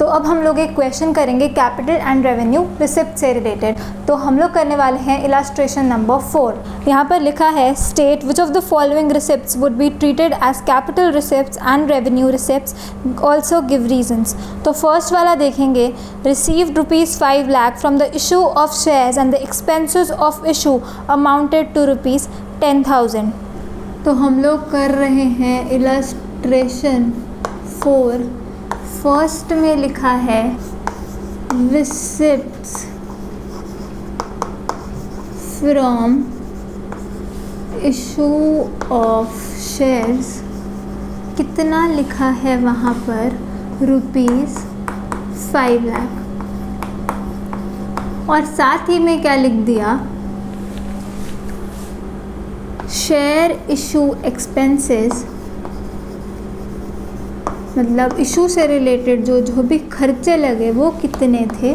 तो अब हम लोग एक क्वेश्चन करेंगे कैपिटल एंड रेवेन्यू रिसिप्ट से रिलेटेड। तो हम लोग करने वाले हैं इलस्ट्रेशन नंबर 4। यहाँ पर लिखा है state which of the following receipts would be treated as capital receipts and revenue receipts, also give reasons. तो फर्स्ट वाला देखेंगे, received ₹5 lakh from the issue of shares and the expenses of issue amounted to ₹10,000। तो हम लोग कर रहे हैं illustration 4। First में लिखा है receipts from issue of shares, कितना लिखा है वहाँ पर ₹5 लाख, और साथ ही में क्या लिख दिया, शेयर इशू एक्सपेंसेस, मतलब इशू से रिलेटेड जो भी खर्चे लगे वो कितने थे,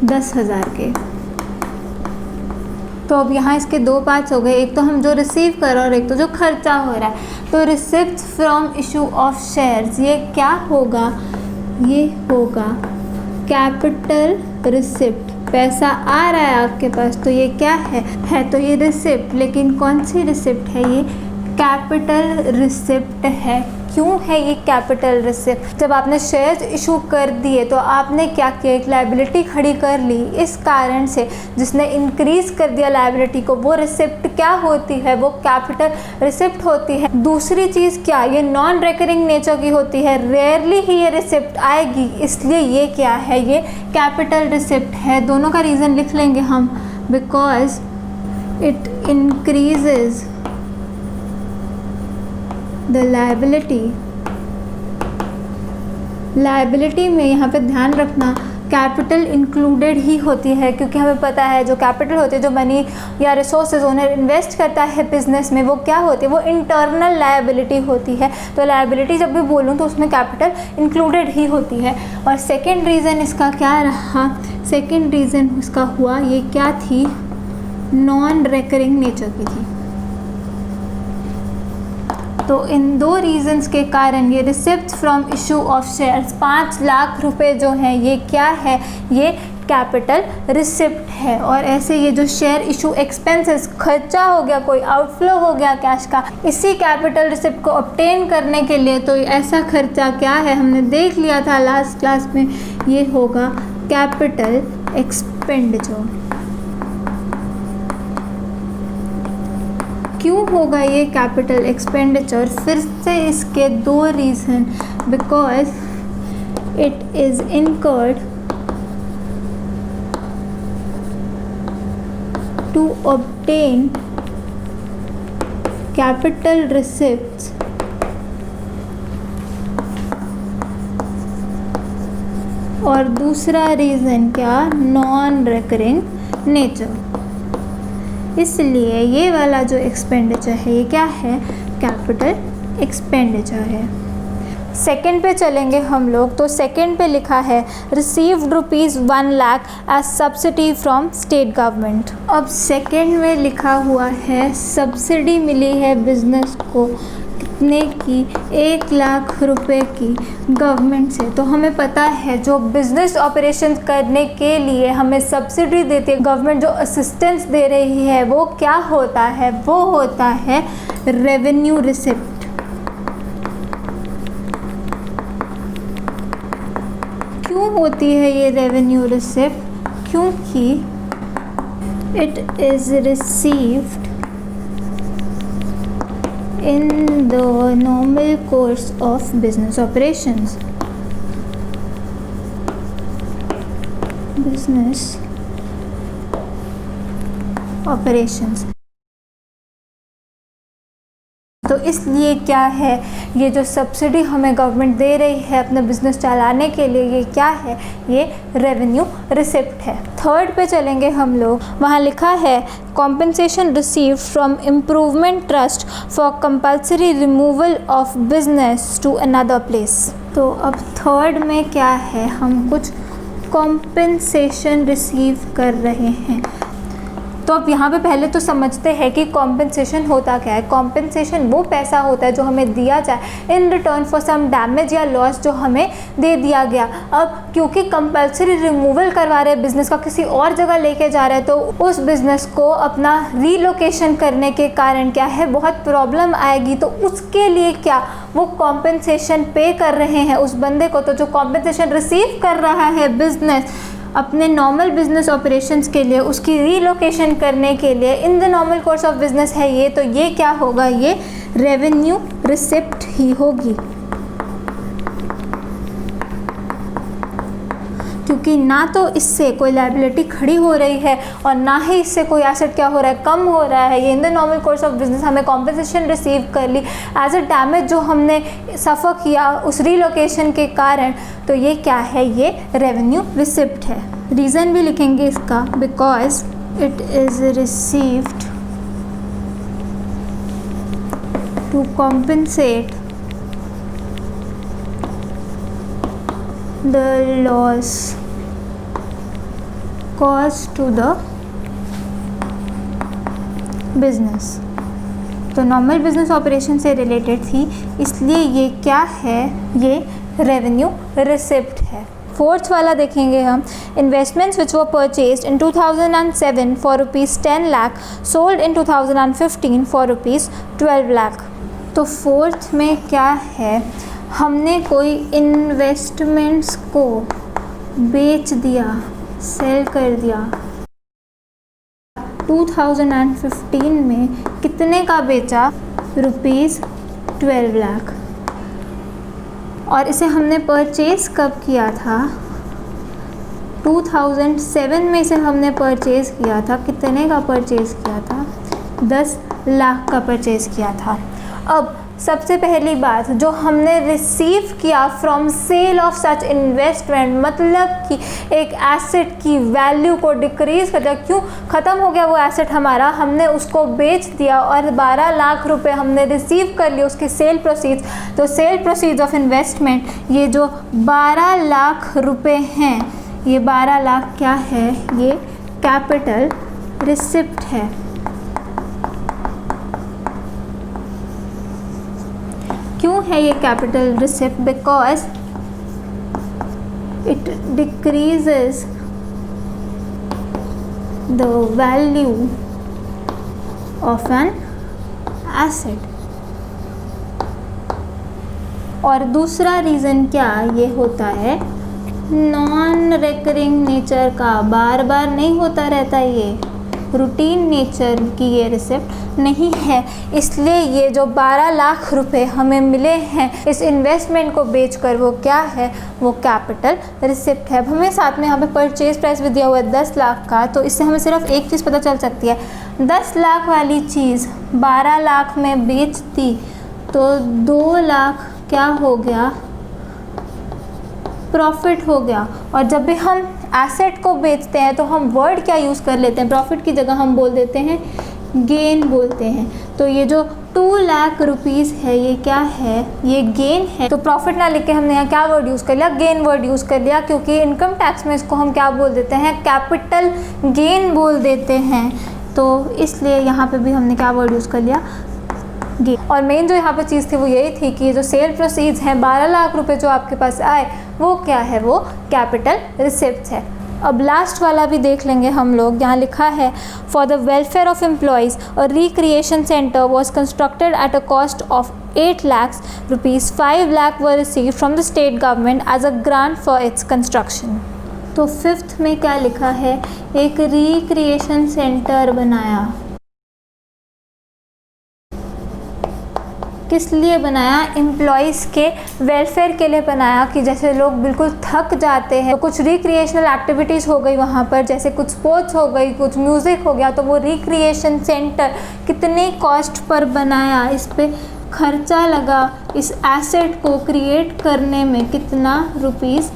10,000 के। तो अब यहाँ इसके दो पार्ट्स हो गए, एक तो हम जो रिसीव कर रहे हैं और एक तो जो खर्चा हो रहा है। तो receipts from issue of shares, ये क्या होगा, ये होगा कैपिटल रिसिप्ट। पैसा आ रहा है आपके पास तो ये क्या है तो ये रिसिप्ट, लेकिन कौन सी रिसिप्ट है, ये कैपिटल रिसिप्ट है। क्यों है ये कैपिटल रिसिप्ट? जब आपने शेयर्स इशू कर दिए तो आपने क्या किया, एक लायबिलिटी खड़ी कर ली, इस कारण से जिसने इंक्रीज कर दिया लायबिलिटी को, वो रिसिप्ट क्या होती है, वो कैपिटल रिसिप्ट होती है। दूसरी चीज़ क्या, ये नॉन रिकरिंग नेचर की होती है, रेयरली ही ये रिसिप्ट आएगी, इसलिए ये क्या है, ये कैपिटल रिसिप्ट है। दोनों का रीज़न लिख लेंगे हम, because it increases the liability में यहाँ पे ध्यान रखना कैपिटल इंक्लूडेड ही होती है, क्योंकि हमें पता है जो कैपिटल होती है, जो मनी या रिसोर्सेज ओनर इन्वेस्ट करता है बिजनेस में, वो क्या होती है, वो इंटरनल लायबिलिटी होती है। तो लायबिलिटी जब भी बोलूँ तो उसमें कैपिटल इंक्लूडेड ही होती है। और सेकेंड रीज़न इसका क्या रहा, सेकेंड रीज़न इसका हुआ, ये क्या थी, नॉन रिकरिंग नेचर की थी। तो इन दो रीजंस के कारण ये receipts from issue of shares 5 lakh रुपए जो हैं, ये क्या है, ये कैपिटल रिसिप्ट है। और ऐसे ये जो शेयर इशू एक्सपेंसेस, खर्चा हो गया, कोई आउटफ्लो हो गया कैश का, इसी कैपिटल रिसिप्ट को ऑब्टेन करने के लिए, तो ऐसा खर्चा क्या है, हमने देख लिया था लास्ट क्लास में, ये होगा कैपिटल एक्सपेंडिचर। क्यों होगा ये कैपिटल एक्सपेंडिचर, फिर से इसके दो reason, because it is incurred to obtain capital receipts और दूसरा रीज़न क्या, नॉन रिकरिंग नेचर। इसलिए ये वाला जो एक्सपेंडिचर है ये क्या है, कैपिटल एक्सपेंडिचर है। सेकंड पे चलेंगे हम लोग। तो सेकंड पे लिखा है received ₹1 lakh as subsidy from state government. अब सेकंड में लिखा हुआ है सब्सिडी मिली है बिजनेस को, कितने की, 1 लाख रुपए की गवर्नमेंट से। तो हमें पता है जो बिज़नेस ऑपरेशन करने के लिए हमें सब्सिडी देती है गवर्नमेंट, जो असिस्टेंस दे रही है, वो क्या होता है, वो होता है रेवेन्यू रिसिप्ट। क्यों होती है ये रेवेन्यू रिसिप्ट, क्योंकि it is received in the normal course of business operations. Business operations. तो इसलिए क्या है, ये जो सब्सिडी हमें गवर्नमेंट दे रही है अपना बिजनेस चलाने के लिए, ये क्या है, ये रेवेन्यू रिसिप्ट है। थर्ड पे चलेंगे हम लोग, वहाँ लिखा है compensation received from improvement trust for compulsory removal of business to another place. तो अब थर्ड में क्या है, हम कुछ कॉम्पेंसेशन रिसीव कर रहे हैं। तो अब यहाँ पे पहले तो समझते हैं कि कॉम्पेंसेशन होता क्या है। कॉम्पेंसेशन वो पैसा होता है जो हमें दिया जाए in return for some damage या लॉस जो हमें दे दिया गया। अब क्योंकि कंपल्सरी रिमूवल करवा रहे हैं, बिजनेस का किसी और जगह लेके जा रहे हैं, तो उस बिजनेस को अपना रीलोकेशन करने के कारण क्या है, बहुत प्रॉब्लम आएगी। तो उसके लिए क्या वो कॉम्पेंसेशन पे कर रहे हैं उस बंदे को। तो जो कॉम्पेंसेशन रिसीव कर रहा है बिजनेस अपने नॉर्मल बिजनेस ऑपरेशंस के लिए, उसकी रीलोकेशन करने के लिए in the normal course of business है ये, तो ये क्या होगा, ये रेवेन्यू रिसिप्ट ही होगी। क्योंकि ना तो इससे कोई लायबिलिटी खड़ी हो रही है और ना ही इससे कोई एसेट क्या हो रहा है, कम हो रहा है। ये in the normal course of business हमने कॉम्पेंसेशन रिसीव कर ली एज अ डैमेज जो हमने सफ़र किया उस रीलोकेशन के कारण। तो ये क्या है, ये रेवेन्यू रिसिप्ट है। रीज़न भी लिखेंगे इसका, because it is received to compensate the loss caused to the business। तो नॉर्मल बिजनेस ऑपरेशन से रिलेटेड थी, इसलिए ये क्या है, ये रेवेन्यू रिसिप्ट है। फोर्थ वाला देखेंगे हम, investments which were purchased in 2007 for ₹10 lakh sold in 2015 for ₹12 lakh. तो फोर्थ में क्या है, हमने कोई इन्वेस्टमेंट्स को बेच दिया, सेल कर दिया। 2015 में कितने का बेचा, ₹12 लाख। और इसे हमने परचेज़ कब किया था, 2007 में इसे हमने परचेज़ किया था। कितने का परचेज़ किया था, 10 लाख का परचेज़ किया था। अब सबसे पहली बात जो हमने रिसीव किया from sale of such investment, मतलब कि एक एसेट की वैल्यू को डिक्रीज़ कर दिया। क्यों, ख़त्म हो गया वो एसेट हमारा, हमने उसको बेच दिया और 12 लाख रुपए हमने रिसीव कर लिए उसके सेल प्रोसीड्स। तो सेल प्रोसीड्स ऑफ इन्वेस्टमेंट, ये जो 12 लाख रुपए हैं, ये 12 लाख क्या है, ये कैपिटल रिसिप्ट है। क्यों है ये capital receipt, because it decreases the value of an asset. और दूसरा रीज़न क्या ये होता है, नॉन रिकरिंग नेचर का, बार बार नहीं होता रहता, ये रूटीन नेचर की ये रिसिप्ट नहीं है। इसलिए ये जो 12 लाख रुपए हमें मिले हैं इस इन्वेस्टमेंट को बेचकर, वो क्या है, वो कैपिटल रिसिप्ट है। अब हमें साथ में यहाँ पे परचेज प्राइस भी दिया हुआ है 10 लाख का, तो इससे हमें सिर्फ एक चीज़ पता चल सकती है, 10 लाख वाली चीज़ 12 लाख में बेच दी तो 2 लाख क्या हो गया, प्रॉफिट हो गया। और जब भी हम एसेट को बेचते हैं तो हम वर्ड क्या यूज़ कर लेते हैं, प्रॉफिट की जगह हम बोल देते हैं गेन बोलते हैं। तो ये जो 2 लाख रुपीज़ है ये क्या है, ये गेन है। तो प्रॉफिट ना लिख के हमने यहाँ क्या वर्ड यूज़ कर लिया, गेन वर्ड यूज़ कर लिया, क्योंकि इनकम टैक्स में इसको हम क्या बोल देते हैं, कैपिटल गेन बोल देते हैं। तो इसलिए यहाँ पे भी हमने क्या वर्ड यूज़ कर लिया, गेन। और मेन जो यहाँ पे चीज़ थी वो यही थी कि जो सेल प्रोसीड्स हैं 12 लाख रुपए जो आपके पास आए वो क्या है, वो कैपिटल रिसिप्ट है। अब लास्ट वाला भी देख लेंगे हम लोग। यहाँ लिखा है for the welfare of employees और recreation centre was constructed at a cost of 8 lakh rupees, 5 lakh were received from the state government as a grant for its construction. तो फिफ्थ में क्या लिखा है, एक रिक्रिएशन सेंटर बनाया। किस लिए बनाया, एम्प्लॉयज़ के वेलफेयर के लिए बनाया, कि जैसे लोग बिल्कुल थक जाते हैं तो कुछ रिक्रिएशनल एक्टिविटीज़ हो गई वहाँ पर, जैसे कुछ स्पोर्ट्स हो गई, कुछ म्यूज़िक हो गया, तो वो रिक्रिएशन सेंटर कितने कॉस्ट पर बनाया, इस पे खर्चा लगा, इस एसेट को क्रिएट करने में कितना, रुपीज़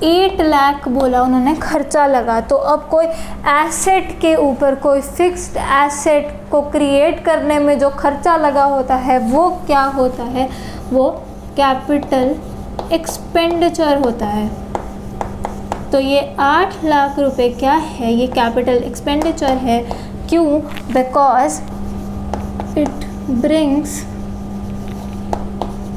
8 लाख बोला उन्होंने खर्चा लगा। तो अब कोई एसेट के ऊपर, कोई फिक्स्ड एसेट को क्रिएट करने में जो खर्चा लगा होता है वो क्या होता है, वो कैपिटल एक्सपेंडिचर होता है। तो ये 8 लाख रुपए क्या है, ये कैपिटल एक्सपेंडिचर है, क्यों? Because it brings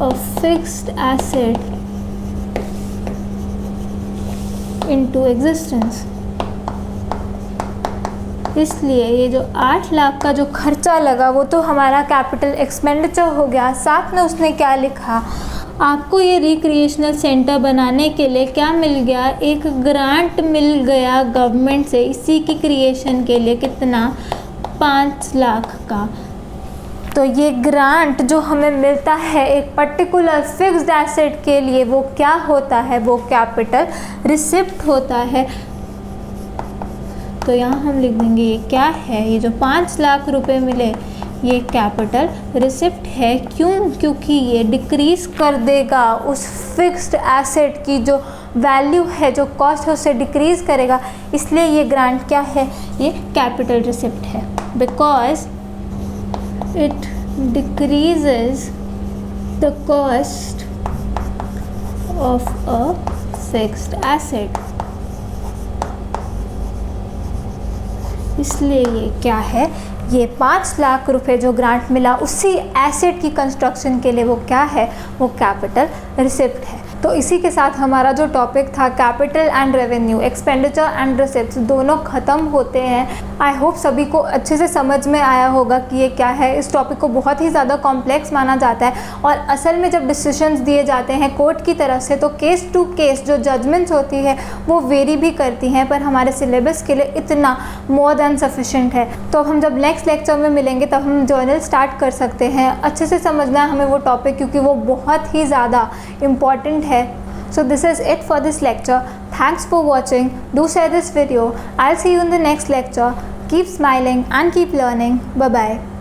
a fixed asset into existence. इसलिए ये जो 8 लाख का जो खर्चा लगा वो तो हमारा कैपिटल एक्सपेंडिचर हो गया। साथ में उसने क्या लिखा, आपको ये रिक्रिएशनल सेंटर बनाने के लिए क्या मिल गया, एक ग्रांट मिल गया गवर्नमेंट से इसी की क्रिएशन के लिए। कितना? 5 लाख का। तो ये ग्रांट जो हमें मिलता है एक पर्टिकुलर फिक्स्ड एसेट के लिए, वो क्या होता है? वो कैपिटल रिसिप्ट होता है। तो यहाँ हम लिख देंगे ये क्या है, ये जो 5 लाख रुपए मिले ये कैपिटल रिसिप्ट है। क्यों? क्योंकि ये डिक्रीज कर देगा उस फिक्स्ड एसेट की जो वैल्यू है, जो कॉस्ट है उसे डिक्रीज करेगा। इसलिए ये ग्रांट क्या है? ये कैपिटल रिसिप्ट है। Because it decreases the cost of a fixed asset. इसलिए ये क्या है? ये 5 लाख रुपए जो ग्रांट मिला उसी एसेट की कंस्ट्रक्शन के लिए, वो क्या है? वो कैपिटल रिसिप्ट है। तो इसी के साथ हमारा जो टॉपिक था capital and revenue, expenditure and receipts, दोनों ख़त्म होते हैं। आई होप सभी को अच्छे से समझ में आया होगा कि ये क्या है। इस टॉपिक को बहुत ही ज़्यादा कॉम्प्लेक्स माना जाता है और असल में जब डिसीजंस दिए जाते हैं कोर्ट की तरफ से तो केस टू केस जो जजमेंट्स होती है वो वेरी भी करती हैं, पर हमारे सिलेबस के लिए इतना मोर देन सफिशेंट है। तो हम जब नेक्स्ट लेक्चर में मिलेंगे तब हम जर्नल स्टार्ट कर सकते हैं। अच्छे से समझना है हमें वो टॉपिक क्योंकि वो बहुत ही ज़्यादा इम्पॉर्टेंट है। So this is it for this lecture. Thanks for watching. Do share this video. I'll see you in the next lecture. Keep smiling and keep learning. Bye bye.